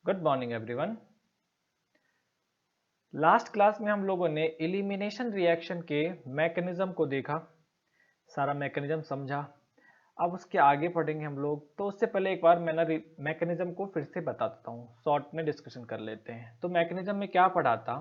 Good morning everyone. Last class में हम लोगों ने एलिमिनेशन रिएक्शन के मैकेनिज्म को देखा, सारा मैकेनिज्म समझा। अब उसके आगे पढ़ेंगे हम लोग, तो उससे पहले एक बार मैं मैकेनिज्म को फिर से बता देता हूँ, शॉर्ट में डिस्कशन कर लेते हैं। तो मैकेनिज्म में क्या पढ़ा था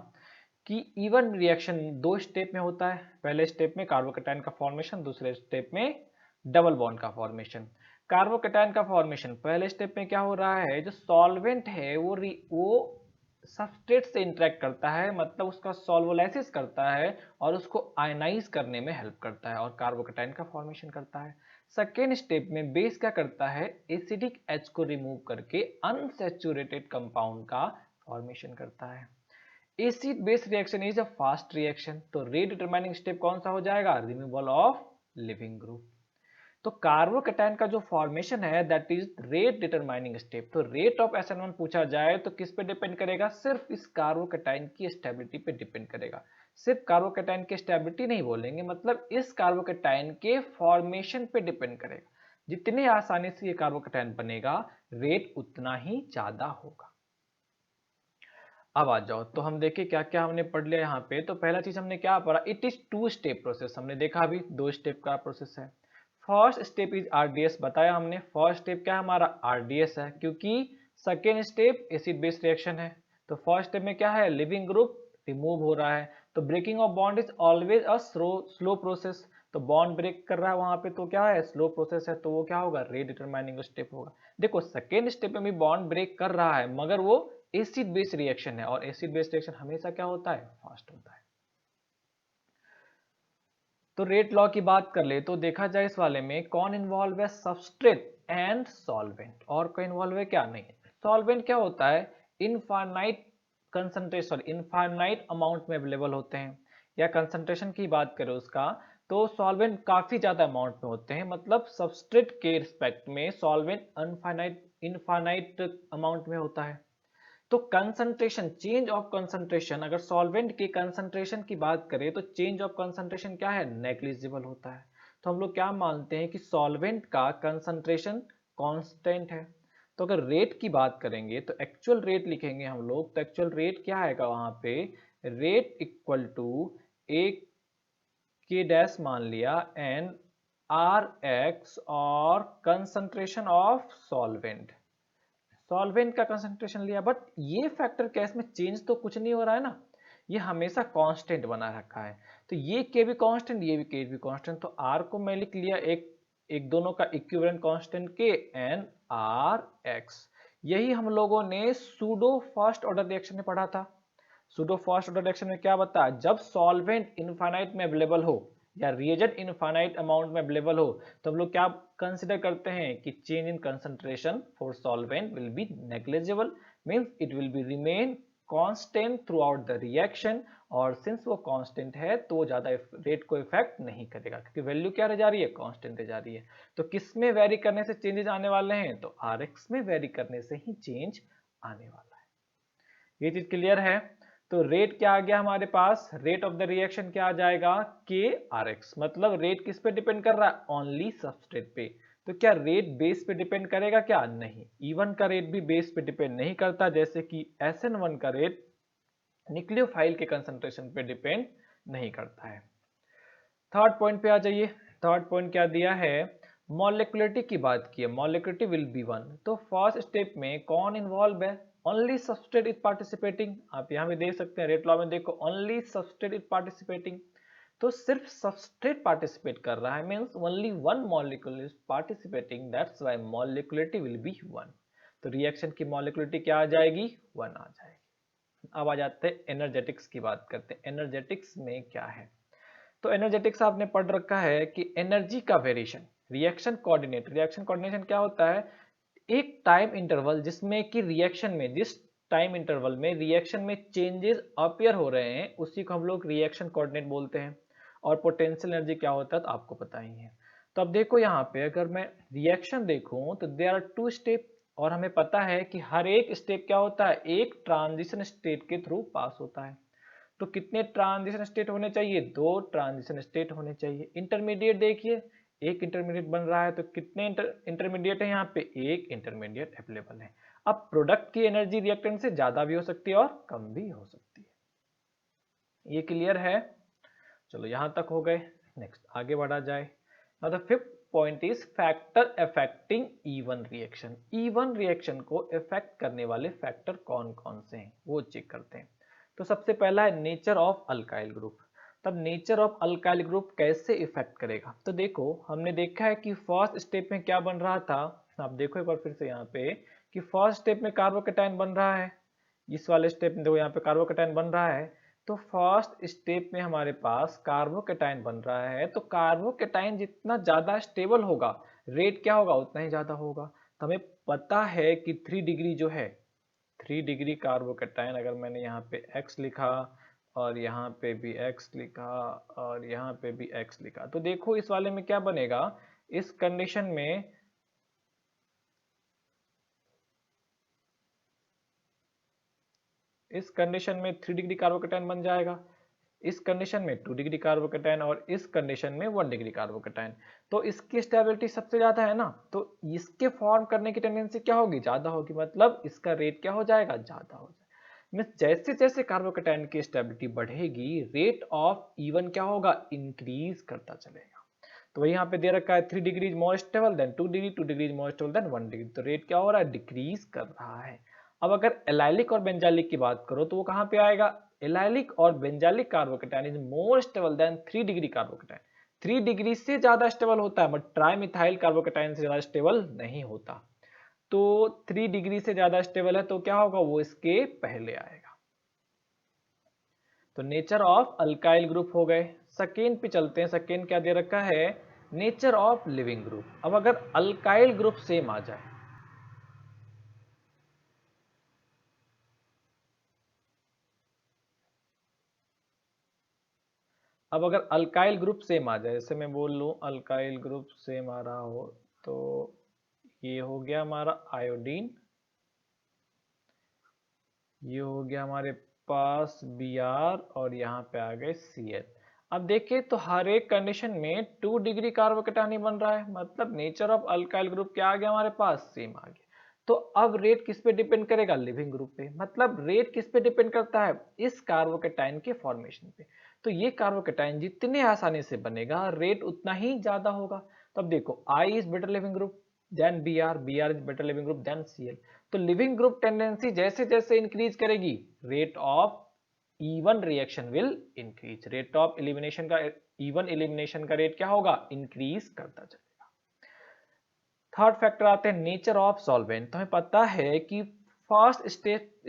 कि इवन रिएक्शन दो स्टेप में होता है। पहले स्टेप में कार्बोकैटायन का फॉर्मेशन, दूसरे स्टेप में डबल बॉन्ड का फॉर्मेशन। कार्बोकैटायन का फॉर्मेशन पहले स्टेप में क्या हो रहा है, जो सॉल्वेंट है वो सबस्ट्रेट से इंटरेक्ट करता है, मतलब उसका सॉल्वोलाइसिस करता है और उसको आयनाइज करने में हेल्प करता है और कार्बोकैटायन का फॉर्मेशन करता है। सेकेंड स्टेप में बेस क्या करता है, एसिडिक एच को रिमूव करके अनसैचुरेटेड कंपाउंड का फॉर्मेशन करता है। Acid base reaction is a fast reaction, तो रेट डिटरमाइनिंग स्टेप कौन सा हो जाएगा, रिमूवल ऑफ लिविंग ग्रुप। तो कार्बोकैटायन का जो फॉर्मेशन है that is rate determining step. तो रेट ऑफ SN1 पूछा जाए तो किस पे डिपेंड करेगा, सिर्फ इस कार्बोकैटायन की स्टेबिलिटी पे डिपेंड करेगा। सिर्फ कार्बोकैटायन की स्टेबिलिटी नहीं बोलेंगे, मतलब इस कार्बोकैटायन के फॉर्मेशन पे डिपेंड करेगा। जितनी आसानी से ये कार्बोकैटायन बनेगा, रेट उतना ही ज्यादा होगा। अब आ जाओ, तो हम देखें क्या क्या हमने पढ़ लिया यहाँ पे। तो पहला चीज हमने क्या पढ़ा, it is two step process. हमने देखा अभी दो स्टेप का प्रोसेस है। फर्स्ट स्टेप इज आरडीएस, बताया हमने। फर्स्ट स्टेप क्या है हमारा, आरडीएस है, क्योंकि second step acid base reaction है। तो फर्स्ट स्टेप में क्या है, लिविंग ग्रुप रिमूव हो रहा है। तो breaking of bond is always a slow process. तो बॉन्ड ब्रेक कर रहा है वहां पे, तो क्या है, स्लो प्रोसेस है, तो वो क्या होगा, रेट डिटरमाइनिंग स्टेप होगा। देखो सेकेंड स्टेप में भी बॉन्ड ब्रेक कर रहा है, मगर वो एसिड बेस रिएक्शन है और एसिड बेस रिएक्शन हमेशा क्या होता है, फास्ट होता है। तो रेट लॉ की बात कर ले तो देखा जाए इस वाले में कौन इन्वॉल्व है, सबस्ट्रेट एंड सॉल्वेंट। और कोई इन्वॉल्व है क्या, नहीं। सॉल्वेंट क्या होता है, इनफाइनाइट कंसंट्रेशन, इनफाइनाइट अमाउंट में अवेलेबल होते हैं। या कंसंट्रेशन की बात करें उसका, तो सॉल्वेंट काफी ज्यादा अमाउंट में होते हैं, मतलब सबस्ट्रेट के रिस्पेक्ट में सॉल्वेंट अनफाइनाइट इनफाइनाइट अमाउंट में होता है। तो कंसंट्रेशन, चेंज ऑफ कंसंट्रेशन, अगर सॉल्वेंट के कंसंट्रेशन की बात करें तो चेंज ऑफ कंसंट्रेशन क्या है, नेग्लिजिबल होता है। तो हम लोग क्या मानते हैं कि सॉल्वेंट का कंसंट्रेशन कांस्टेंट है। तो अगर रेट की बात करेंगे तो एक्चुअल रेट लिखेंगे हम लोग, तो एक्चुअल रेट क्या आएगा वहां पे, रेट इक्वल टू एक के डैश मान लिया एन आर एक्स और कंसंट्रेशन ऑफ सॉल्वेंट, सॉल्वेंट का कंसंट्रेशन लिया। बट ये फैक्टर क्या, इसमें चेंज तो कुछ नहीं हो रहा है ना, ये हमेशा कांस्टेंट बना रखा है। तो ये के भी कांस्टेंट, ये भी के भी कांस्टेंट, तो आर को मैं लिख लिया एक एक दोनों का इक्विवेलेंट कांस्टेंट के एन आर एक्स। यही हम लोगों ने सूडो फर्स्ट ऑर्डर रिएक्शन में पढ़ा था। सूडो फर्स्ट ऑर्डर रिएक्शन में क्या बताया, जब सॉल्वेंट इनफाइनाइट में अवेलेबल हो या रिएजेंट इनफाइनाइट अमाउंट में अवेलेबल हो, तो हम लोग क्या कंसिडर करते हैं कि change in concentration for solvent will be negligible, means it will be remain constant through out the reaction. और सिंस वो कांस्टेंट है तो वो ज्यादा रेट को इफेक्ट नहीं करेगा, क्योंकि वैल्यू क्या रह जा रही है, कांस्टेंट रह जा रही है। तो किस में वेरी करने से चेंजेस आने वाले हैं, तो आर एक्स में वेरी करने से ही चेंज आने वाला है। ये चीज क्लियर है। तो रेट क्या आ गया हमारे पास, रेट ऑफ द रिएक्शन क्या आ जाएगा, के आर एक्स। मतलब रेट किस पे डिपेंड कर रहा है, ओनली सबस्ट्रेट पे। तो क्या रेट बेस पे डिपेंड करेगा क्या, नहीं। E1 का रेट भी बेस पे डिपेंड नहीं करता, जैसे कि SN1 का रेट न्यूक्लियोफाइल के कंसंट्रेशन पे डिपेंड नहीं करता है। थर्ड पॉइंट पे आ जाइए। थर्ड पॉइंट क्या दिया है, मॉलिक्युलरिटी की बात की है, मॉलिक्युलरिटी विल बी वन। तो फर्स्ट स्टेप में कौन इन्वॉल्व है, ओनली सबस्ट्रेट इज पार्टिसिपेटिंग। आप यहाँ भी देख सकते हैं रेट लॉ में, देखो ओनली सबस्ट्रेट इज पार्टिसिपेटिंग। तो सिर्फ सबस्ट्रेट पार्टिसिपेट कर रहा है, means only one molecule is participating, that's why molecularity will be one. तो रिएक्शन की मॉलिक्युलरिटी क्या आ जाएगी, वन आ जाएगी। अब आ जाते हैं एनर्जेटिक्स की बात करते हैं। एनर्जेटिक्स में क्या है, तो एनर्जेटिक्स आपने पढ़ रखा है कि एनर्जी का variation, reaction coordinate. Reaction coordination क्या होता है, एक टाइम इंटरवल जिसमें कि रिएक्शन में, जिस टाइम इंटरवल में रिएक्शन में चेंजेस अपीयर हो रहे हैं, उसी को हम लोग रिएक्शन कोऑर्डिनेट बोलते हैं। और पोटेंशियल एनर्जी क्या होता है तो आपको पता ही है। तो अब देखो यहाँ पे अगर मैं रिएक्शन देखूं तो देयर आर टू स्टेप, और हमें पता है कि हर एक स्टेप क्या होता है, एक ट्रांजिशन स्टेट के थ्रू पास होता है। तो कितने ट्रांजिशन स्टेट होने चाहिए, दो ट्रांजिशन स्टेट होने चाहिए। इंटरमीडिएट देखिए, एक इंटरमीडिएट बन रहा है तो कितने इंटरमीडिएट है यहाँ पे, एक इंटरमीडिएट अवेलेबल है। अब प्रोडक्ट की एनर्जी रिएक्टेंट से ज्यादा भी हो सकती है और कम भी हो सकती है। ये क्लियर है? चलो यहां तक हो गए। नेक्स्ट आगे बढ़ा जाए। Now the fifth point is factor affecting E1 reaction. E1 reaction को इफेक्ट करने वाले फैक्टर कौन कौन से हैं वो चेक करते हैं। तो सबसे पहला है नेचर ऑफ अल्काइल ग्रुप। तब नेचर ऑफ अल्काइल ग्रुप कैसे इफेक्ट करेगा, तो देखो हमने देखा है कि फर्स्ट स्टेप में क्या बन रहा था। आप देखो एक बार फिर से यहाँ पे कि फर्स्ट स्टेप में कार्बोकेटाइन बन रहा है। इस वाले स्टेप में देखो यहाँ पे कार्बोकेटाइन बन रहा है। तो फर्स्ट स्टेप में हमारे पास कार्बोकेटाइन बन रहा है, तो कार्बोकेटाइन जितना ज्यादा स्टेबल होगा रेट क्या होगा उतना ही ज्यादा होगा। तो हमें पता है कि 3 डिग्री जो है, 3 डिग्री कार्बोकेटाइन, अगर मैंने यहाँ पे x लिखा और यहाँ पे भी x लिखा और यहाँ पे भी x लिखा, तो देखो इस वाले में क्या बनेगा। इस कंडीशन में में 3 डिग्री कार्बोकेटाइन बन जाएगा, इस कंडीशन में 2 डिग्री कार्बोकेटाइन और इस कंडीशन में 1 डिग्री कार्बोकेटाइन। तो इसकी स्टेबिलिटी सबसे ज्यादा है ना, तो इसके फॉर्म करने की टेंडेंसी क्या होगी, ज्यादा होगी, मतलब इसका रेट क्या हो जाएगा, ज्यादा हो जाएगा। मींस जैसे जैसे कार्बोकेटाइन की स्टेबिलिटी बढ़ेगी रेट ऑफ E1 क्या होगा, इंक्रीज करता चलेगा। तो वही यहाँ पे दे रखा है 3 डिग्री मोर स्टेबल देन 2 डिग्री, 2 डिग्री मोर स्टेबल देन 1 डिग्री, तो रेट क्या हो रहा है, डिक्रीज कर रहा है। अब अगर एलाइलिक और बेंजालिक की बात करो तो वो कहाँ पे आएगा, एलाइलिक और benzylic carbocation is more stable than 3 degree carbocation. 3 degree से ज्यादा स्टेबल होता है बट ट्राइमिथाइल कार्बोकेटाइन से ज्यादा स्टेबल नहीं होता। तो 3 डिग्री से ज्यादा स्टेबल है तो क्या होगा, वो इसके पहले आएगा। तो नेचर ऑफ अल्काइल ग्रुप हो गए। सेकेंड पे चलते हैं। सेकेंड क्या दे रखा है, नेचर ऑफ लिविंग ग्रुप। अब अगर अल्काइल ग्रुप सेम आ जाए, अब अगर अल्काइल ग्रुप सेम आ जाए, जैसे मैं बोल लूं अल्काइल ग्रुप सेम आ रहा हो, तो ये हो गया हमारा आयोडीन, ये हो गया हमारे पास Br और यहाँ पे आ गए Cl। अब देखिए तो हर एक कंडीशन में 2 डिग्री कार्बोकेटाइन ही बन रहा है, मतलब नेचर ऑफ अल्काइल ग्रुप क्या आ गया हमारे पास, सेम आ गया। तो अब रेट किस पे डिपेंड करेगा, लिविंग ग्रुप पे। मतलब रेट किस पे डिपेंड करता है, इस कार्बोकेटाइन के फॉर्मेशन पे। तो ये कार्बोकेटाइन जितने आसानी से बनेगा रेट उतना ही ज्यादा होगा। तो अब देखो I is better leaving group than Br, Br is better leaving group than Cl। तो लिविंग ग्रुप टेंडेंसी जैसे जैसे इंक्रीज करेगी rate of E1 reaction will increase, rate of elimination का, E1 एलिमिनेशन का रेट क्या होगा, इंक्रीज करता चलेगा। थर्ड फैक्टर आते हैं नेचर ऑफ सॉल्वेंट। तो हमें पता है कि फर्स्ट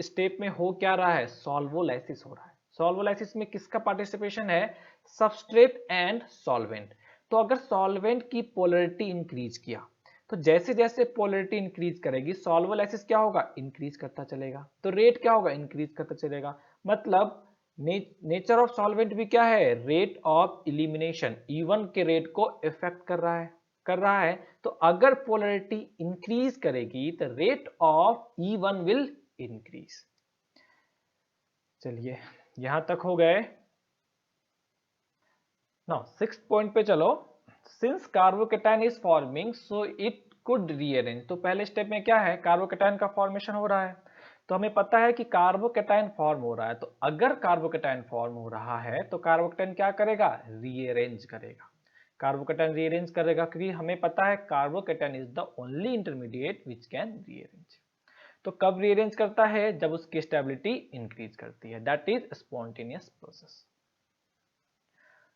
स्टेप में हो क्या रहा है, सॉल्वोलाइसिस हो रहा है। सॉल्वोलाइसिस में किसका पार्टिसिपेशन है, सबस्ट्रेट एंड सॉल्वेंट। तो अगर सॉल्वेंट की पोलरिटी इंक्रीज किया तो जैसे जैसे पोलरिटी इंक्रीज करेगी सॉल्वोलाइसिस क्या होगा, इंक्रीज करता चलेगा, तो रेट क्या होगा, इंक्रीज करता चलेगा। मतलब नेचर ऑफ सॉल्वेंट भी क्या है, रेट ऑफ इलिमिनेशन E1 के रेट को इफेक्ट कर रहा है। तो अगर पोलरिटी इंक्रीज करेगी तो rate of E1 will increase. चलिए यहां तक हो गए। नाउ सिक्स्थ पॉइंट पे चलो। Since carbocation is forming so it could rearrange. तो पहले स्टेप में क्या है, कार्बोकेटाइन का फॉर्मेशन हो रहा है, तो हमें पता है कि कार्बोकेटाइन फॉर्म हो रहा है। तो अगर कार्बोकेटाइन फॉर्म हो रहा है तो कार्बोकेटाइन क्या करेगा, रीअरेंज करेगा। कार्बोकेटाइन रीअरेंज करेगा क्योंकि हमें पता है carbocation is the only intermediate which can rearrange. तो कब रीअरेंज करता है, जब उसकी स्टेबिलिटी इंक्रीज करती है, that is spontaneous process.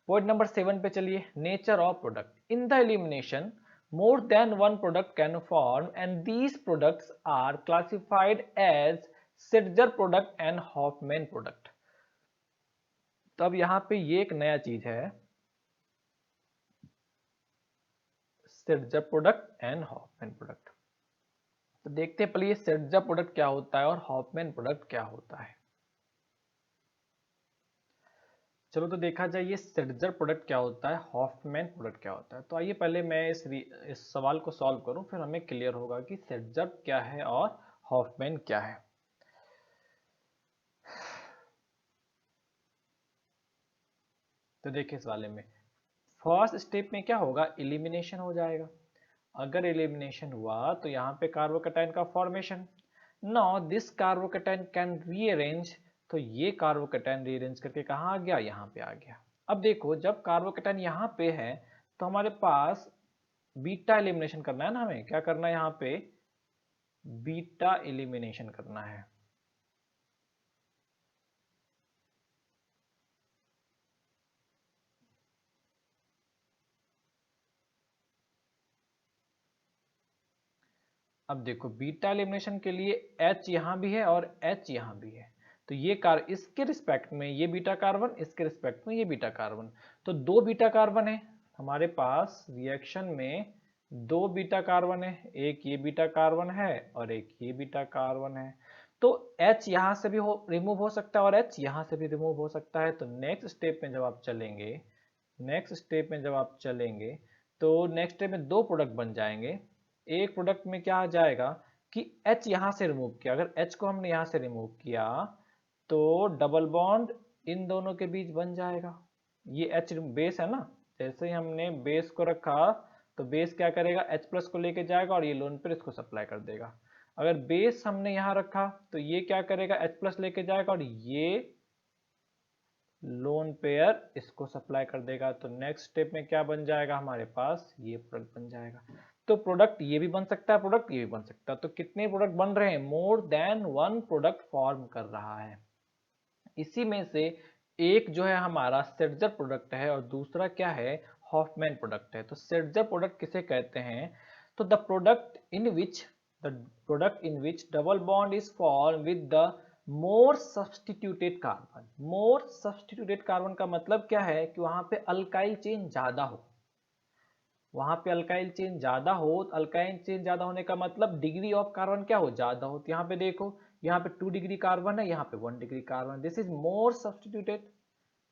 Point number 7 पे चलिए, nature of product. In the elimination more than one product can form and these products are classified as Sitzer product and Hoffman product। तो अब यहाँ पे ये एक नया चीज है, Sitzer product and Hofmann product. तो देखते हैं पहले ये Sitzer प्रोडक्ट क्या होता है और हॉफमैन प्रोडक्ट क्या होता है। चलो तो देखा जाए ये Sitzer प्रोडक्ट क्या होता है, हॉफमैन प्रोडक्ट क्या होता है। तो आइए पहले मैं इस सवाल को सॉल्व करूं, फिर हमें क्लियर होगा कि Sitzer क्या है और हॉफमैन क्या है। तो देखिए इस वाले में फर्स्ट स्टेप में क्या होगा, एलिमिनेशन हो जाएगा। अगर एलिमिनेशन हुआ तो यहाँ पे कार्बोकैटायन का formation. Now this carbocation can rearrange, तो ये कार्बोकैटायन रीअरेंज करके कहाँ आ गया, यहाँ पे आ गया। अब देखो जब कार्बोकैटायन यहाँ पे है तो हमारे पास बीटा एलिमिनेशन करना है ना, हमें क्या करना है, यहाँ पे बीटा एलिमिनेशन करना है। अब देखो बीटा एलिमिनेशन के लिए H यहाँ भी है और H यहाँ भी है, तो ये इसके रिस्पेक्ट में ये बीटा कार्बन, इसके रिस्पेक्ट में ये बीटा कार्बन, तो दो बीटा कार्बन है हमारे पास रिएक्शन में, दो बीटा कार्बन है, एक ये बीटा कार्बन है और एक ये बीटा कार्बन है। तो H यहाँ से भी रिमूव हो सकता है और H यहाँ से भी रिमूव हो सकता है। तो नेक्स्ट स्टेप में जब आप चलेंगे, तो नेक्स्ट स्टेप में दो प्रोडक्ट बन जाएंगे। एक प्रोडक्ट में क्या आ जाएगा कि H यहां से रिमूव किया, अगर H को हमने यहां से रिमूव किया तो डबल बॉन्ड इन दोनों के बीच बन जाएगा। ये H बेस है ना, जैसे ही हमने बेस को रखा तो बेस क्या करेगा, H प्लस को लेके जाएगा और ये लोन पेयर इसको सप्लाई कर देगा। अगर बेस हमने यहां रखा तो ये क्या करेगा, H प्लस लेके जाएगा और ये लोन पेयर इसको सप्लाई कर देगा। तो नेक्स्ट स्टेप में क्या बन जाएगा हमारे पास, ये प्रोडक्ट बन जाएगा। तो प्रोडक्ट ये भी बन सकता है, प्रोडक्ट ये भी बन सकता है। तो कितने प्रोडक्ट बन रहे हैं, more than one product form कर रहा है। इसी में से एक जो है हमारा सेट्जर प्रोडक्ट है और दूसरा क्या है, हॉफमैन प्रोडक्ट है। तो सेट्जर प्रोडक्ट किसे कहते हैं, तो the product in which double bond is form with the more substituted carbon. More substituted carbon का मतलब क्या है कि वहां पे अल्काइल चेन ज्यादा हो, वहां पे अल्काइल चेन ज्यादा हो। अल्काइल चेन ज्यादा होने का मतलब डिग्री ऑफ कार्बन क्या हो, ज्यादा हो। तो यहाँ पे देखो, यहाँ पे 2 डिग्री कार्बन है, यहाँ पे 1 degree carbon, this is more substituted.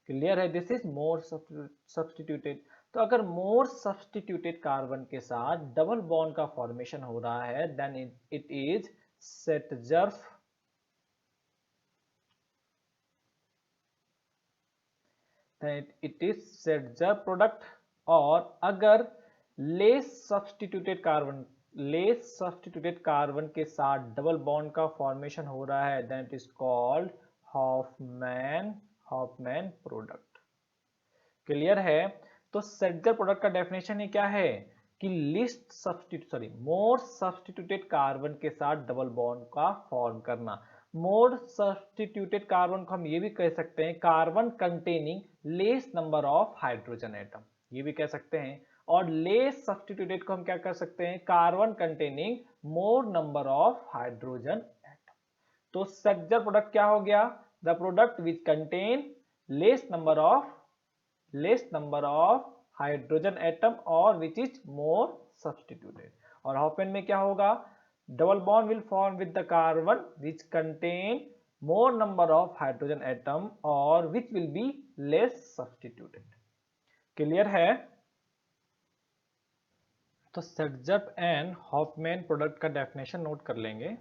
Clear है, दिस इज मोर सब्स्टिट्यूटेड। तो अगर मोर सब्स्टिट्यूटेड कार्बन के साथ डबल बॉन्ड का फॉर्मेशन हो रहा है देन इट इज सेटजर्फ, प्रोडक्ट। और अगर लेस सब्स्टिट्यूटेड कार्बन के साथ डबल बॉन्ड का फॉर्मेशन हो रहा है then it is called Hofmann product. Clear है। तो सेटजर प्रोडक्ट का डेफिनेशन ही क्या है कि मोर सब्स्टिट्यूटेड कार्बन के साथ डबल बॉन्ड का फॉर्म करना। मोर सब्स्टिट्यूटेड कार्बन को हम ये भी कह सकते हैं carbon containing less number of hydrogen atom, ये भी कह सकते हैं। और लेस सब्स्टिट्यूटेड को हम क्या कर सकते हैं, carbon containing more number of hydrogen atom. तो सेटजर प्रोडक्ट क्या हो गया, the product which contain less number of hydrogen atom और विच इज मोर सब्स्टिट्यूटेड। और हॉफमैन में क्या होगा, double bond will form with the carbon which contain more number of hydrogen atom और which will be less substituted. Clear है। तो Saytzeff and Hofmann product का definition note कर लेंगे।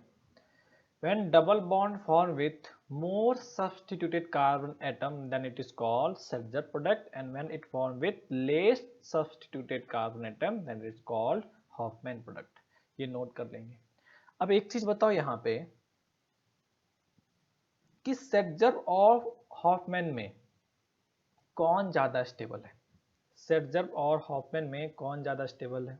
When double bond form with more substituted carbon atom then it is called Seltzer product, and when it form with less substituted carbon atom then it is called Hofmann product। ये note कर लेंगे। अब एक चीज बताओ यहाँ पे कि सेटजर और हॉफमैन में कौन ज्यादा स्टेबल है, सेटजर और हॉफमैन में कौन ज्यादा स्टेबल है।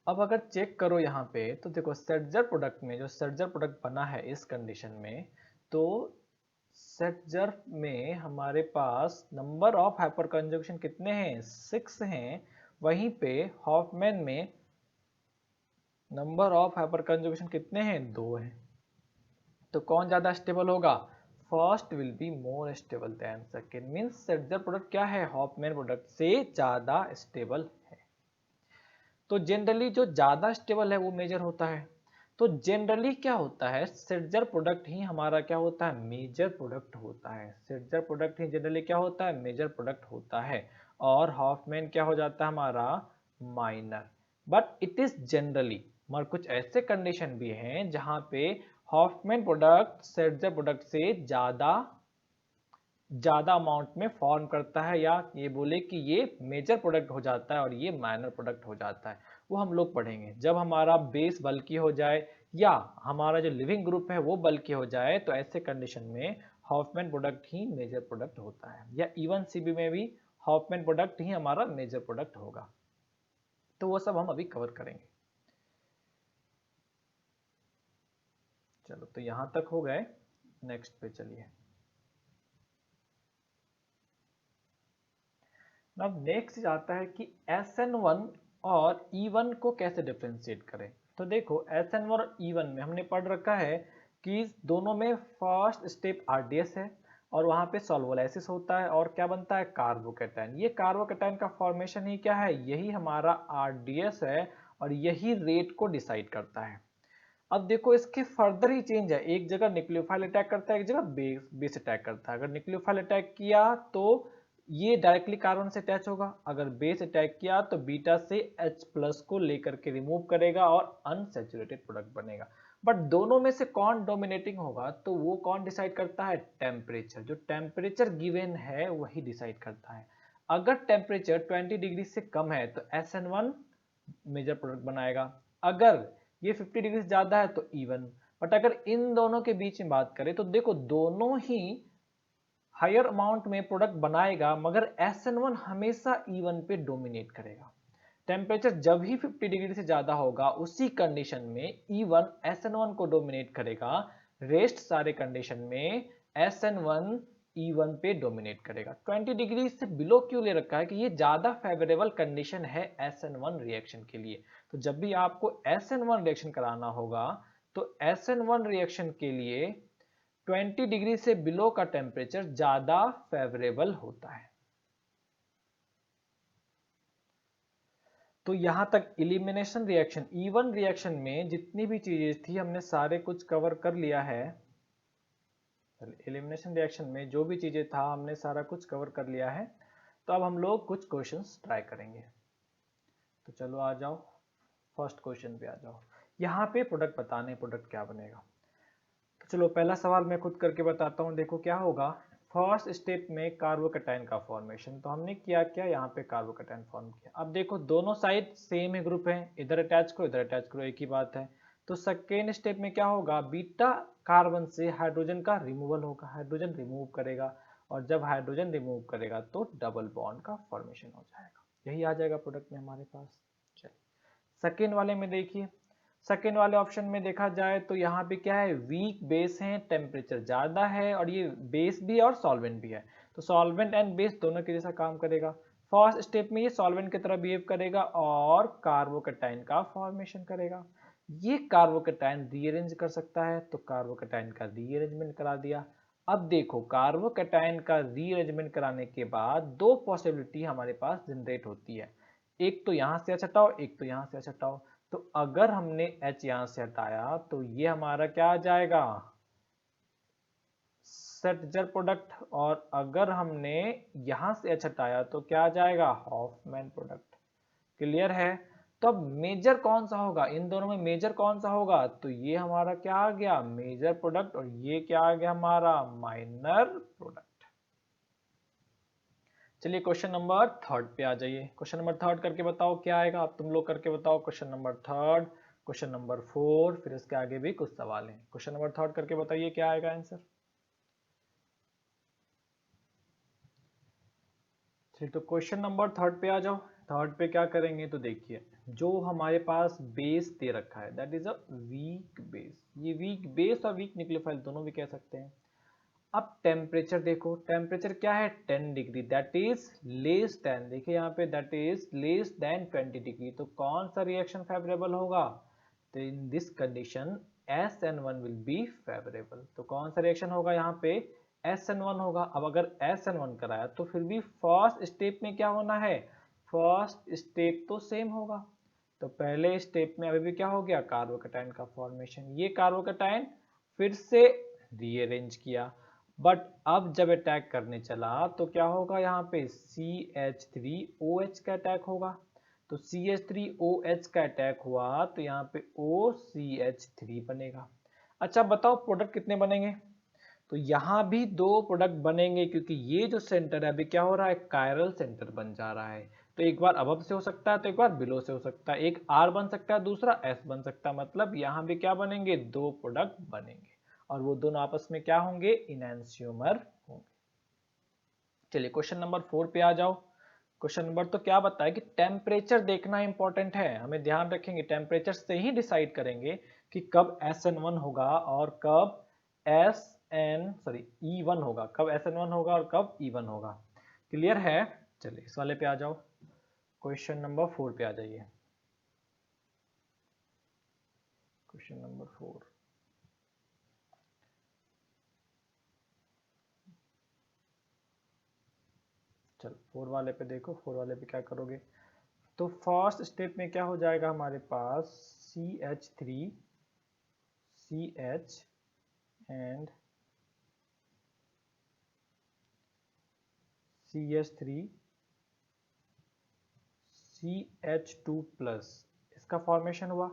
अब अगर चेक करो यहाँ पे तो देखो सेटजर प्रोडक्ट में, जो सेटजर प्रोडक्ट बना है इस कंडीशन में, तो सेटजर में हमारे पास नंबर ऑफ हाइपर कंजुगेशन कितने हैं, 6 हैं। वहीं पे हॉफमैन में नंबर ऑफ हाइपर कंजुगेशन कितने हैं, 2 हैं। तो कौन ज्यादा स्टेबल होगा, first will be more stable than second. Means Saytzeff product क्या है, हॉफमैन प्रोडक्ट से ज्यादा स्टेबल है। तो जनरली जो ज्यादा स्टेबल है वो मेजर होता है। तो जनरली क्या होता है, सेटजर प्रोडक्ट ही हमारा क्या होता है, मेजर प्रोडक्ट होता है। सेटजर प्रोडक्ट ही जनरली क्या होता है, मेजर प्रोडक्ट होता है। और हॉफमैन क्या हो जाता है हमारा, minor. But it is generally, मगर कुछ ऐसे कंडीशन भी हैं जहां पे हॉफमैन प्रोडक्ट सेटजर प्रोडक्ट से ज्यादा ज्यादा अमाउंट में फॉर्म करता है, या ये बोले कि ये मेजर प्रोडक्ट हो जाता है और ये माइनर प्रोडक्ट हो जाता है, वो हम लोग पढ़ेंगे। जब हमारा बेस बल्की हो जाए या हमारा जो लिविंग ग्रुप है वो बल्की हो जाए, तो ऐसे कंडीशन में हॉफमैन प्रोडक्ट ही मेजर प्रोडक्ट होता है, या इवन सीबी में भी हॉफमैन प्रोडक्ट ही हमारा मेजर प्रोडक्ट होगा। तो वो सब हम अभी कवर करेंगे। चलो, तो यहां तक हो गए, नेक्स्ट पे चलिए। अब नेक्स्ट आता है कि SN1 और E1 को कैसे डिफ्रेंशिएट करें। तो देखो, SN1 और E1 में हमने पढ़ रखा है कि दोनों में फर्स्ट स्टेप RDS है और वहां पे सॉल्वोलाइसिस होता है और क्या बनता है, कार्बोकैटायन। ये कार्बोकैटायन का फॉर्मेशन ही क्या है, यही हमारा RDS है और यही रेट को डिसाइड करता है। अब देखो, इसके फर्दर ही चेंज है, एक जगह न्यूक्लियोफाइल अटैक करता है, एक जगह बेस अटैक करता है। अगर न्यूक्लियोफाइल अटैक किया तो ये डायरेक्टली कार्बन से अटैच होगा, अगर बेस अटैक किया तो बीटा से H+ को लेकर के रिमूव करेगा और अनसैचुरेटेड प्रोडक्ट बनेगा। बट दोनों में से कौन डोमिनेटिंग होगा, तो वो कौन डिसाइड करता है, टेम्परेचर। जो टेम्परेचर गिवन है वही डिसाइड करता है। अगर टेम्परेचर 20 डिग्री से कम है तो SN1 मेजर प्रोडक्ट बनाएगा, अगर ये 50 डिग्री से ज्यादा है तो E1। बट अगर इन दोनों के बीच में बात करें तो देखो, दोनों ही हायर अमाउंट में प्रोडक्ट बनाएगा, मगर SN1 हमेशा E1 पे डोमिनेट करेगा। टेम्परेचर जब ही 50 डिग्री से ज्यादा होगा उसी कंडीशन में E1 SN1 को डोमिनेट करेगा, रेस्ट सारे कंडीशन में SN1 E1 पे डोमिनेट करेगा। 20 डिग्री से बिलो क्यों ले रखा है, कि ये ज्यादा फेवरेबल कंडीशन है SN1 रिएक्शन के लिए। तो जब भी आपको SN1 रिएक्शन कराना होगा तो SN1 रिएक्शन के लिए 20 डिग्री से बिलो का टेम्परेचर ज्यादा फेवरेबल होता है। तो यहां तक इलिमिनेशन रिएक्शन, E1 रिएक्शन में जितनी भी चीजें थी हमने सारे कुछ कवर कर लिया है। एलिमिनेशन रिएक्शन में जो भी चीजें था हमने सारा कुछ कवर कर लिया है। तो अब हम लोग कुछ क्वेश्चंस ट्राई करेंगे। तो चलो आ जाओ, फर्स्ट क्वेश्चन पे आ जाओ। यहाँ पे प्रोडक्ट बताने, प्रोडक्ट क्या बनेगा। तो चलो, पहला सवाल मैं खुद करके बताता हूँ। देखो क्या होगा, फर्स्ट स्टेप में कार्बोकैटायन का फॉर्मेशन, तो हमने किया क्या, यहाँ पे कार्बोकैटायन फॉर्म किया। अब देखो, दोनों साइड सेम ही ग्रुप है, इधर अटैच करो इधर अटैच करो, एक ही बात है। तो सेकेंड स्टेप में क्या होगा, बीटा कार्बन से हाइड्रोजन का रिमूवल होगा, हाइड्रोजन रिमूव करेगा, और जब हाइड्रोजन रिमूव करेगा तो डबल बॉन्ड का फॉर्मेशन हो जाएगा, यही आ जाएगा प्रोडक्ट में हमारे पास। चलिए, सेकेंड वाले में देखिए, सेकेंड वाले ऑप्शन में देखा जाए तो यहाँ पे क्या है, वीक बेस है, टेम्परेचर ज्यादा है, और ये बेस भी है और सॉल्वेंट भी है, तो सॉल्वेंट एंड बेस दोनों के जैसा काम करेगा। फर्स्ट स्टेप में ये सॉल्वेंट की तरह बिहेव करेगा और कार्बोकैटायन का फॉर्मेशन करेगा। ये कार्बोकैटायन रीअरेंज कर सकता है, तो कार्बोकैटायन का रीअरेंजमेंट करा दिया। अब देखो, कार्बोकैटायन का रीअरेंजमेंट कराने के बाद दो पॉसिबिलिटी हमारे पास जनरेट होती है, एक तो यहां से H हटाओ, एक तो यहां से H हटाओ। तो अगर हमने H यहां से हटाया तो ये हमारा क्या आ जाएगा, सेटजर प्रोडक्ट, और अगर हमने यहां से H हटाया तो क्या आ जाएगा, हॉफमैन प्रोडक्ट। क्लियर है। तो अब मेजर कौन सा होगा, इन दोनों में मेजर कौन सा होगा, तो ये हमारा क्या आ गया, मेजर प्रोडक्ट, और ये क्या आ गया हमारा, माइनर प्रोडक्ट। चलिए, क्वेश्चन नंबर थर्ड पे आ जाइए। क्वेश्चन नंबर थर्ड करके बताओ क्या आएगा, आप तुम लोग करके बताओ। Question number third, question number four, फिर इसके आगे भी कुछ सवाल हैं। क्वेश्चन नंबर थर्ड करके बताइए क्या आएगा आंसर। चलिए, तो क्वेश्चन नंबर थर्ड पे आ जाओ। थर्ड पे क्या करेंगे, तो देखिए, जो हमारे पास बेस दे रखा है that is a weak base, ये वीक बेस और वीक न्यूक्लियोफाइल दोनों भी कह सकते हैं। अब टेम्परेचर देखो, टेम्परेचर क्या है, 10 degree, that is less than, देखिए यहाँ पे that is less than 20 degree, तो कौन सा रिएक्शन फेवरेबल होगा, तो in this condition SN1 will be favourable. तो कौन सा रिएक्शन होगा यहाँ पे, SN1 होगा। अब अगर SN1 कराया तो फिर भी फर्स्ट स्टेप में क्या होना है, फर्स्ट स्टेप तो सेम होगा। तो पहले स्टेप में अभी भी क्या हो गया, कार्बोकैटायन का फॉर्मेशन, ये कार्बोकैटायन फिर से रीअरेंज किया। बट अब जब अटैक करने चला तो क्या होगा, यहाँ पे CH3OH का अटैक होगा। तो CH3OH का अटैक हुआ तो यहाँ पे OCH3 बनेगा। अच्छा बताओ, प्रोडक्ट कितने बनेंगे, तो यहाँ भी दो प्रोडक्ट बनेंगे क्योंकि ये जो सेंटर है अभी क्या हो रहा है, कायरल सेंटर बन जा रहा है। तो एक बार अबव से हो सकता है तो एक बार बिलो से हो सकता है, एक R बन सकता है दूसरा S बन सकता है, मतलब यहाँ भी क्या बनेंगे, दो प्रोडक्ट बनेंगे और वो दोनों आपस में क्या होंगे, इनैंशियोमर होंगे। चलिए क्वेश्चन नंबर 4 पे आ जाओ। क्वेश्चन नंबर तो क्या बताया है कि टेम्परेचर देखना इंपॉर्टेंट है, हमें ध्यान रखेंगे टेम्परेचर से ही डिसाइड करेंगे कि कब SN1 होगा और कब E1 होगा, कब SN1 होगा और कब E1 होगा। क्लियर है? चलिए इस वाले पे आ जाओ, क्वेश्चन नंबर 4 पे आ जाइए। क्वेश्चन नंबर 4, चलो 4 वाले पे देखो, 4 वाले पे क्या करोगे, तो फर्स्ट स्टेप में क्या हो जाएगा हमारे पास, CH3 CH and CH3 CH2 plus, इसका फॉर्मेशन हुआ।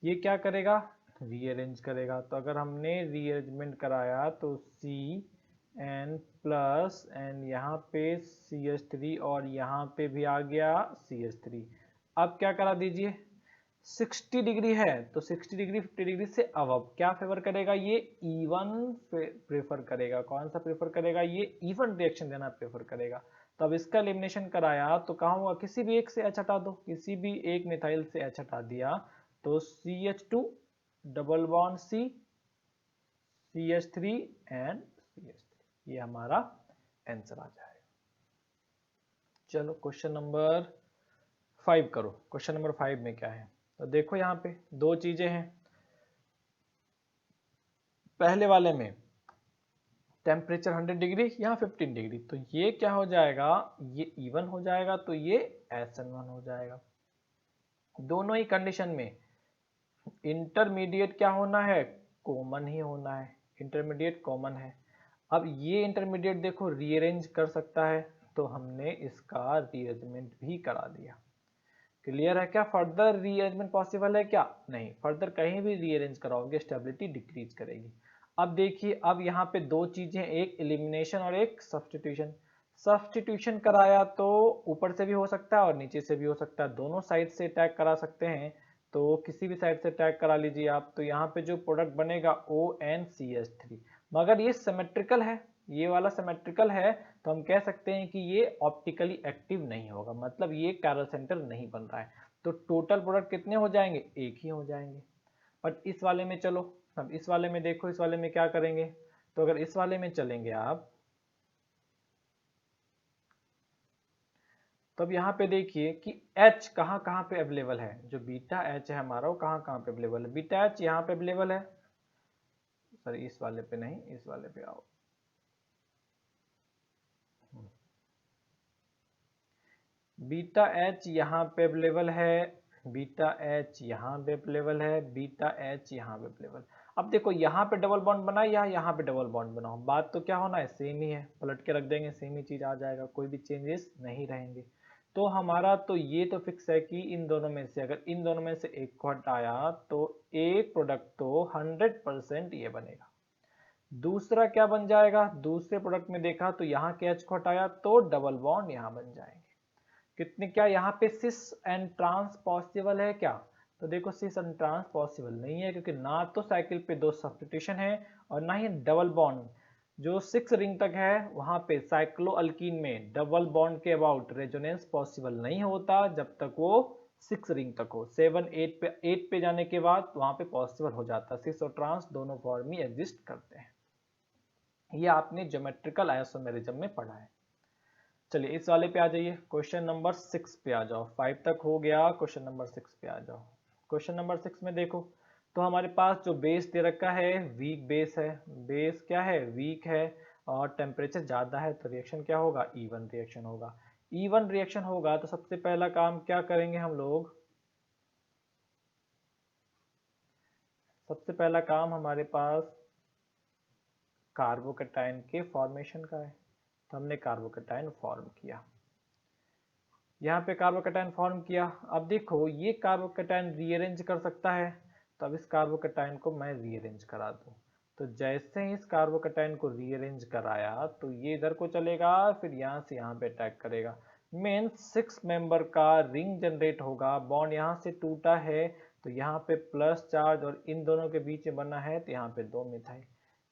ये क्या करेगा, रीअरेंज करेगा। तो अगर हमने रीअरेंजमेंट कराया तो CN प्लस एंड यहाँ पे CH3 और यहाँ पे भी आ गया CH3। अब क्या करा दीजिए, 60 डिग्री है तो 60 डिग्री 50 डिग्री से अब क्या फेवर करेगा, ये E1 प्रेफर करेगा। कौन सा प्रेफर करेगा, ये इवन रिएक्शन देना प्रेफर करेगा। तो अब इसका एलिमिनेशन कराया तो कहाँ होगा, किसी भी एक से H हटा दो, किसी भी एक मिथाइल से H हटा दिया तो CH2 double bond C CH3 and CH3, ये हमारा आंसर आ जाएगा। चलो क्वेश्चन नंबर 5 करो। क्वेश्चन नंबर 5 में क्या है, तो देखो यहाँ पे दो चीजें हैं। पहले वाले में टेम्परेचर 100 डिग्री, यहाँ 15 डिग्री, तो ये क्या हो जाएगा, ये इवन हो जाएगा तो ये SN1 हो जाएगा। दोनों ही कंडीशन में इंटरमीडिएट क्या होना है, कॉमन ही होना है, इंटरमीडिएट कॉमन है। अब ये इंटरमीडिएट देखो रीअरेंज कर सकता है तो हमने इसका रीअरेंजमेंट भी करा दिया। क्लियर है? क्या फर्दर रीअरेंजमेंट पॉसिबल है क्या, नहीं, फर्दर कहीं भी रीअरेंज कराओगे स्टेबिलिटी डिक्रीज करेगी। अब देखिए, अब यहाँ पे दो चीजें, एक एलिमिनेशन और एक सब्स्टिट्यूशन। सब्स्टिट्यूशन कराया तो ऊपर से भी हो सकता है और नीचे से भी हो सकता है, दोनों साइड से अटैक करा सकते हैं। तो किसी भी साइड से अटैक करा लीजिए आप, तो यहाँ पे जो प्रोडक्ट बनेगा ONCH3, मगर ये सिमेट्रिकल है, ये वाला सिमेट्रिकल है, तो हम कह सकते हैं कि ये ऑप्टिकली एक्टिव नहीं होगा, मतलब ये कायरल सेंटर नहीं बन रहा है। तो टोटल प्रोडक्ट कितने हो जाएंगे, एक ही हो जाएंगे। बट इस वाले में चलो, अब इस वाले में देखो, इस वाले में क्या करेंगे, तो अगर इस वाले में चलेंगे आप, तो अब यहाँ पे देखिए कि H कहाँ कहाँ पे अवेलेबल है, जो बीटा H है हमारा वो कहाँ कहाँ पे अवेलेबल है, बीटा H यहाँ पे अवेलेबल है, सॉरी इस वाले पे नहीं, इस वाले पे आओ, बीटा H यहाँ पे अवेलेबल है, बीटा H यहाँ पे अवेलेबल है, बीटा H यहाँ पे अवेलेबल। अब देखो यहाँ पे डबल बॉन्ड बना या यहाँ पे डबल बॉन्ड बनाओ, बात तो क्या होना है, सेम ही है, पलट के रख देंगे सेम ही चीज आ जाएगा, कोई भी चेंजेस नहीं रहेंगे। तो हमारा तो ये तो फिक्स है कि इन दोनों में से अगर इन दोनों में से एक को हटाया तो एक प्रोडक्ट तो 100% ये बनेगा। दूसरा क्या बन जाएगा, दूसरे प्रोडक्ट में देखा तो यहाँ के H को हटाया तो डबल बॉन्ड यहाँ बन जाएंगे। कितने, क्या यहाँ पे सिस एंड ट्रांस पॉसिबल है क्या, तो देखो सिस एंड ट्रांस पॉसिबल नहीं है, क्योंकि ना तो साइकिल पे दो सब्स्टिट्यूशन है और ना ही डबल बॉन्ड। जो 6 रिंग तक है वहां पे साइक्लो अल्कीन में डबल बॉन्ड के अबाउट रेजोनेंस पॉसिबल नहीं होता जब तक वो 6 रिंग तक हो। 7 8 पे जाने के बाद वहां पे पॉसिबल हो जाता, सिस और ट्रांस दोनों फॉर्म ही एग्जिस्ट करते हैं। ये आपने ज्योमेट्रिकल आइसोमेरिज्म में पढ़ा है। चलिए इस वाले पे आ जाइए, क्वेश्चन नंबर 6 पे आ जाओ। 5 तक हो गया, क्वेश्चन नंबर 6 पे आ जाओ। क्वेश्चन नंबर 6 में देखो, तो हमारे पास जो बेस दे रखा है वीक बेस है, बेस क्या है, वीक है, और टेम्परेचर ज़्यादा है तो रिएक्शन क्या होगा, E1 रिएक्शन होगा। E1 रिएक्शन होगा तो सबसे पहला काम क्या करेंगे हम लोग, सबसे पहला काम हमारे पास कार्बोकैटायन के फॉर्मेशन का है, तो हमने कार्बोकैटायन फॉर्म किया, यहाँ पे कार्बोकैटायन फॉर्म किया। अब देखो ये कार्बोकैटायन रीअरेंज कर सकता है, तो अब इस कार्बोकैटायन को मैं रीअरेंज करा दूं, तो जैसे ही इस कार्बोकैटायन को रीअरेंज कराया तो ये इधर को चलेगा, फिर यहाँ से यहाँ पे अटैक करेगा। मीन्स 6 मेंबर का रिंग जनरेट होगा। बॉन्ड यहाँ से टूटा है तो यहाँ पे प्लस चार्ज और इन दोनों के बीच में बना है तो यहाँ पे 2 मिथाइल।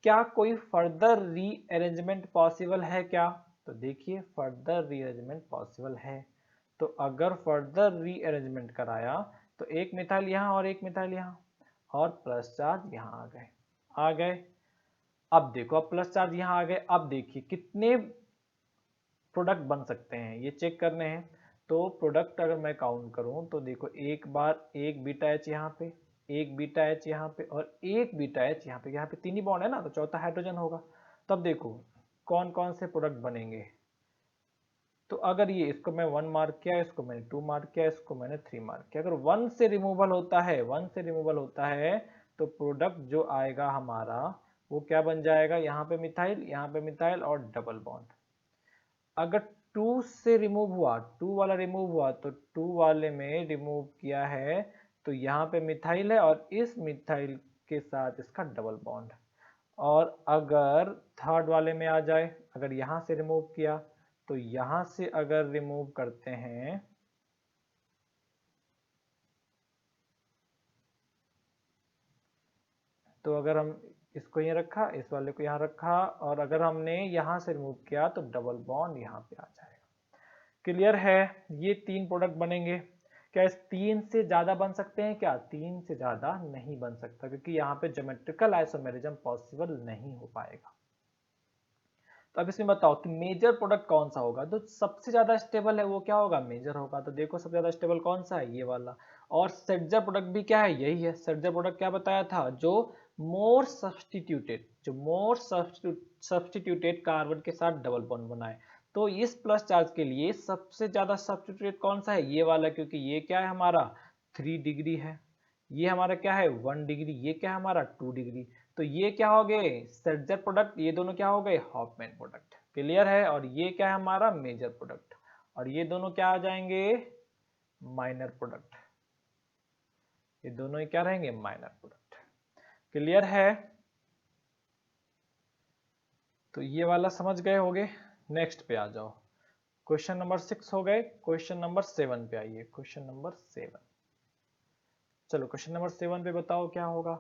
क्या कोई फर्दर रीअरेंजमेंट पॉसिबल है क्या? तो देखिए फर्दर रीअरेंजमेंट पॉसिबल है। तो अगर फर्दर रीअरेंजमेंट कराया तो एक मिथाइल यहाँ और एक मिथाइल यहाँ और प्लस चार्ज यहाँ आ गए। अब देखो, अब प्लस चार्ज यहाँ आ गए। अब देखिए कितने प्रोडक्ट बन सकते हैं ये चेक करने हैं। तो प्रोडक्ट अगर मैं काउंट करूं तो देखो, एक बार एक बीटा एच यहाँ पे, एक बीटा एच यहाँ पे और एक बीटा एच यहाँ पे। यहाँ पे 3 ही बॉन्ड है ना, तो चौथा हाइड्रोजन होगा। तब देखो कौन कौन से प्रोडक्ट बनेंगे। तो अगर ये, इसको मैं 1 मार्क किया, इसको मैंने 2 मार्क किया, इसको मैंने 3 मार्क किया। अगर 1 से रिमूवल होता है, 1 से रिमूवल होता है तो प्रोडक्ट जो आएगा हमारा वो क्या बन जाएगा, यहाँ पे मिथाइल, यहाँ पे मिथाइल और डबल बॉन्ड। अगर 2 से रिमूव हुआ, 2 वाला रिमूव हुआ तो 2 वाले में रिमूव किया है तो यहाँ पे मिथाइल है और इस मिथाइल के साथ इसका डबल बॉन्ड। और अगर थर्ड वाले में आ जाए, अगर यहाँ से रिमूव किया तो यहाँ से अगर रिमूव करते हैं तो अगर हम इसको यहाँ रखा, इस वाले को यहाँ रखा और अगर हमने यहाँ से रिमूव किया तो डबल बॉन्ड यहाँ पे आ जाएगा। क्लियर है? ये 3 प्रोडक्ट बनेंगे। क्या इस 3 से ज्यादा बन सकते हैं क्या? 3 से ज्यादा नहीं बन सकता क्योंकि यहाँ पे ज्योमेट्रिकल आइसोमेरिज्म पॉसिबल नहीं हो पाएगा। तो अब इसमें बताओ कि मेजर प्रोडक्ट कौन सा होगा। तो सबसे ज्यादा स्टेबल है वो क्या होगा, मेजर होगा। तो देखो सबसे ज्यादा स्टेबल कौन सा है, ये वाला। और सेट्जर प्रोडक्ट भी क्या है, यही है। सेट्जर प्रोडक्ट क्या बताया था, जो मोर सब्सटीट्यूटेड, जो मोर सब्सटीट्यूटेड कार्बन के साथ डबल बॉन्ड बनाए। तो इस प्लस चार्ज के लिए सबसे ज्यादा सब्सटीट्यूटेड कौन सा है, ये वाला, क्योंकि ये क्या है हमारा 3 डिग्री है, ये हमारा क्या है 1 डिग्री, ये क्या है हमारा 2 डिग्री। तो ये क्या हो गए सेट्जर प्रोडक्ट, ये दोनों क्या हो गए हॉफमैन प्रोडक्ट। क्लियर है? और ये क्या है हमारा मेजर प्रोडक्ट और ये दोनों क्या आ जाएंगे माइनर प्रोडक्ट। ये दोनों ही क्या रहेंगे माइनर प्रोडक्ट। क्लियर है? तो ये वाला समझ गए होगे। नेक्स्ट पे आ जाओ। क्वेश्चन नंबर 6 हो गए। क्वेश्चन नंबर 7 पे आइए। क्वेश्चन नंबर 7, चलो क्वेश्चन नंबर 7 पे बताओ क्या होगा।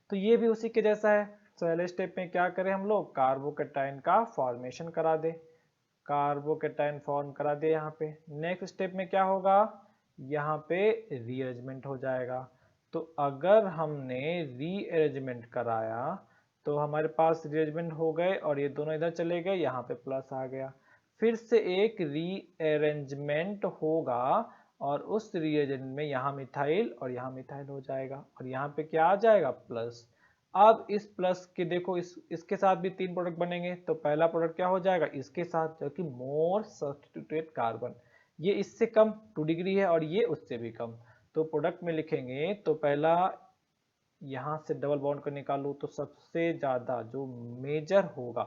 तो ये भी उसी के जैसा है। पहले स्टेप में क्या करें हम लोग, कार्बोकैटायन का फॉर्मेशन करा दे, कार्बोकैटायन फॉर्म करा दे यहाँ पे। नेक्स्ट स्टेप में क्या होगा, यहाँ पे रीअरेंजमेंट हो जाएगा। तो अगर हमने रीअरेंजमेंट कराया तो हमारे पास रीअरेंजमेंट हो गए और ये दोनों इधर चले गए, यहाँ पे प्लस आ गया। फिर से एक रीअरेंजमेंट होगा और उस रीअरेंजमेंट में यहाँ मिथाइल और यहाँ मिथाइल हो जाएगा और यहाँ पे क्या आ जाएगा प्लस। अब इस प्लस के देखो, इसके साथ भी 3 प्रोडक्ट बनेंगे। तो पहला प्रोडक्ट क्या हो जाएगा इसके साथ, जो कि मोर सब्स्टिट्यूटेड कार्बन, ये इससे कम 2 डिग्री है और ये उससे भी कम। तो प्रोडक्ट में लिखेंगे तो पहला यहाँ से डबल बॉन्ड को निकालो तो सबसे ज्यादा जो मेजर होगा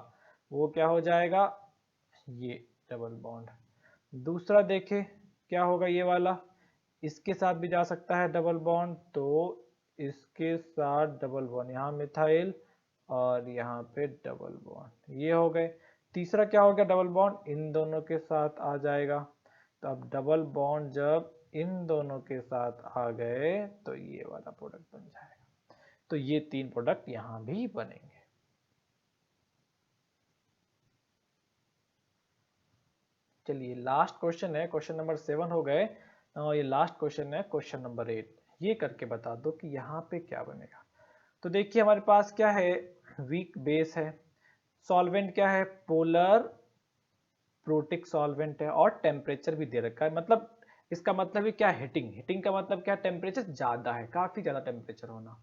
वो क्या हो जाएगा, ये डबल बॉन्ड। दूसरा देखे क्या होगा, ये वाला इसके साथ भी जा सकता है डबल बॉन्ड, तो इसके साथ डबल बॉन्ड, यहाँ मिथाइल और यहाँ पे डबल बॉन्ड, ये हो गए। तीसरा क्या हो गया, डबल बॉन्ड इन दोनों के साथ आ जाएगा। तो अब डबल बॉन्ड जब इन दोनों के साथ आ गए तो ये वाला प्रोडक्ट बन जाएगा। तो ये 3 प्रोडक्ट यहाँ भी बनेंगे। चलिए लास्ट क्वेश्चन है, क्वेश्चन नंबर 7 हो गए और ये लास्ट क्वेश्चन है क्वेश्चन नंबर 8। ये करके बता दो कि यहाँ पे क्या बनेगा। तो देखिए हमारे पास क्या है, वीक बेस है, सॉल्वेंट क्या है पोलर प्रोटिक सॉल्वेंट है और टेम्परेचर भी दे रखा है। मतलब इसका मतलब ही क्या, हीटिंग। हीटिंग का मतलब क्या, टेम्परेचर ज्यादा है, काफी ज्यादा टेम्परेचर होना।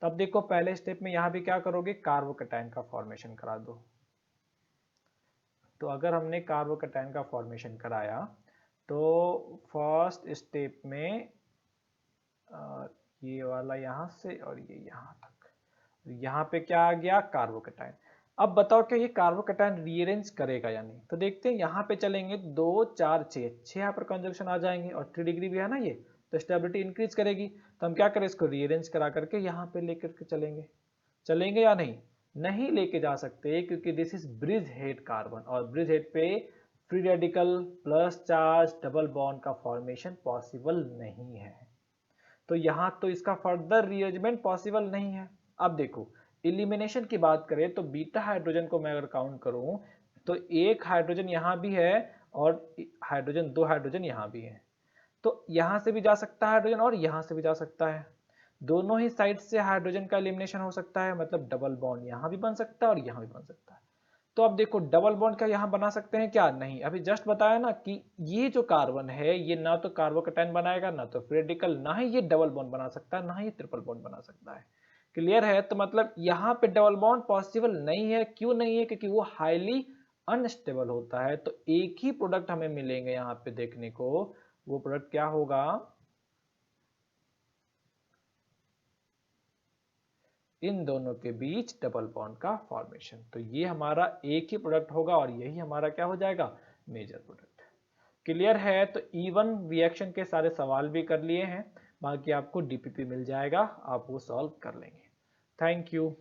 तो अब देखो पहले स्टेप में यहाँ भी क्या करोगे, कार्बोकैटायन का फॉर्मेशन करा दो। तो अगर हमने कार्बोकैटायन का फॉर्मेशन कराया तो फर्स्ट स्टेप में ये वाला यहाँ से और ये यहाँ तक, यहाँ पे क्या आ गया कार्बोकैटायन। अब बताओ क्या ये कार्बोकैटायन रीअरेंज करेगा या नहीं। तो देखते हैं, यहाँ पे चलेंगे 2 4 6 6 यहाँ पर कंजक्शन आ जाएंगे और 3 डिग्री भी है ना ये, तो स्टेबिलिटी इंक्रीज करेगी। तो हम क्या करें, इसको रीअरेंज करा करके यहाँ पे लेकर के चलेंगे, चलेंगे या नहीं। नहीं लेके जा सकते क्योंकि this is bridge head carbon और ब्रिज हेड पे free radical plus charge double bond का फॉर्मेशन पॉसिबल नहीं है। तो यहाँ तो इसका फर्दर रीअरेंजमेंट पॉसिबल नहीं है। अब देखो इलिमिनेशन की बात करें तो बीटा हाइड्रोजन को मैं अगर काउंट करूं तो एक हाइड्रोजन यहाँ भी है और हाइड्रोजन, दो हाइड्रोजन यहाँ भी है, तो यहाँ से भी जा सकता है हाइड्रोजन और यहाँ से भी जा सकता है। दोनों ही साइड से हाइड्रोजन का एलिमिनेशन हो सकता है, मतलब डबल बॉन्ड यहाँ भी बन सकता है और यहाँ भी बन सकता है। तो अब देखो डबल बॉन्ड का यहाँ बना सकते हैं क्या? नहीं। अभी जस्ट बताया ना कि ये जो कार्बन है ये ना तो कार्बोकैटायन बनाएगा, ना तो फ्री रेडिकल, ना ही ये डबल बॉन्ड बना सकता है, ना ही ट्रिपल बॉन्ड बना सकता है। क्लियर है? तो मतलब यहाँ पे डबल बॉन्ड पॉसिबल नहीं है। क्यों नहीं है? क्योंकि वो हाईली अनस्टेबल होता है। तो एक ही प्रोडक्ट हमें मिलेंगे यहाँ पे देखने को, वो प्रोडक्ट क्या होगा? इन दोनों के बीच डबल बॉन्ड का फॉर्मेशन। तो ये हमारा एक ही प्रोडक्ट होगा और यही हमारा क्या हो जाएगा? Major product. क्लियर है? तो इवन रिएक्शन के सारे सवाल भी कर लिए हैं, बाकी आपको डीपीपी मिल जाएगा, आप वो सॉल्व कर लेंगे। Thank you.